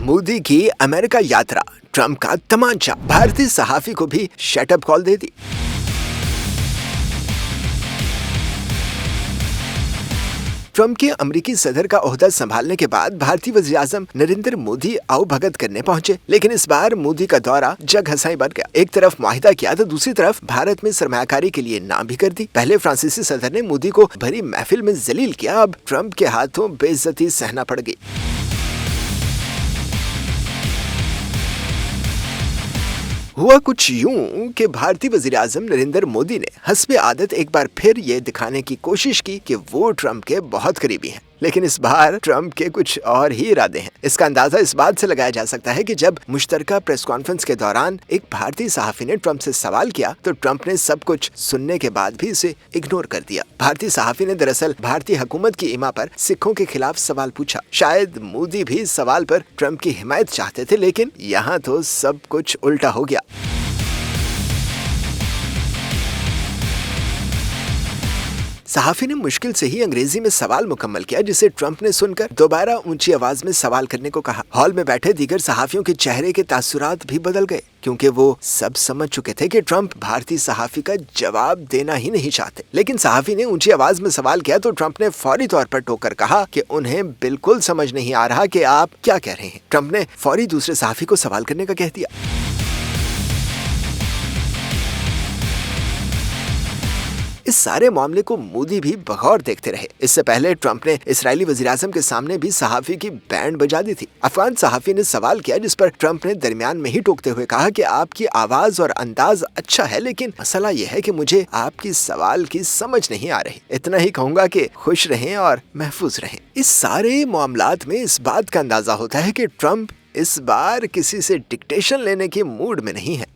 मोदी की अमेरिका यात्रा, ट्रंप का तमाचा, भारतीय सहाफी को भी शटअप कॉल दे दी। ट्रंप के अमेरिकी सदर का ओहदा संभालने के बाद भारतीय वज़ीर-ए-आज़म नरेंद्र मोदी आओ भगत करने पहुंचे, लेकिन इस बार मोदी का दौरा जग हंसाई बन गया। एक तरफ मुआहिदा किया तो दूसरी तरफ भारत में सरमायाकारी के लिए नाम भी कर दी। पहले फ्रांसीसी सदर ने मोदी को भरी महफिल में जलील किया, अब ट्रंप के हाथों बेइज्जती सहना पड़ गई। हुआ कुछ यूं कि भारतीय वज़ीर-ए-आज़म नरेंद्र मोदी ने हस्बे आदत एक बार फिर ये दिखाने की कोशिश की कि वो ट्रंप के बहुत करीबी हैं, लेकिन इस बार ट्रंप के कुछ और ही इरादे हैं। इसका अंदाजा इस बात से लगाया जा सकता है कि जब मुश्तरका प्रेस कॉन्फ्रेंस के दौरान एक भारतीय सहाफी ने ट्रंप से सवाल किया तो ट्रंप ने सब कुछ सुनने के बाद भी इसे इग्नोर कर दिया। भारतीय सहाफी ने दरअसल भारतीय हुकूमत की इमा पर सिखों के खिलाफ सवाल पूछा। शायद मोदी भी इस सवाल पर ट्रंप की हिमायत चाहते थे, लेकिन यहाँ तो सब कुछ उल्टा हो गया। सहाफी ने मुश्किल से ही अंग्रेजी में सवाल मुकम्मल किया, जिसे ट्रंप ने सुनकर दोबारा ऊंची आवाज में सवाल करने को कहा। हॉल में बैठे दीगर सहाफियों के चेहरे के तासुरात भी बदल गए, क्योंकि वो सब समझ चुके थे कि ट्रंप भारतीय सहाफी का जवाब देना ही नहीं चाहते। लेकिन सहाफी ने ऊंची आवाज में सवाल किया तो ट्रंप ने फौरी तौर पर टोककर कहा कि उन्हें बिल्कुल समझ नहीं आ रहा कि आप क्या कह रहे हैं। ट्रंप ने फौरी दूसरे सहाफी को सवाल करने का कह दिया। इस सारे मामले को मोदी भी बगौर देखते रहे। इससे पहले ट्रंप ने इस्राएली वज़ीर-ए-आज़म के सामने भी सहाफी की बैंड बजा दी थी। अफगान सहाफी ने सवाल किया, जिस पर ट्रंप ने दरमियान में ही टोकते हुए कहा कि आपकी आवाज और अंदाज अच्छा है, लेकिन मसला यह है कि मुझे आपकी सवाल की समझ नहीं आ रही। इतना ही कहूंगा कि खुश रहें और महफूज रहें। इस सारे मामलात में इस बात का अंदाजा होता है कि ट्रंप इस बार किसी से डिक्टेशन लेने के मूड में नहीं है।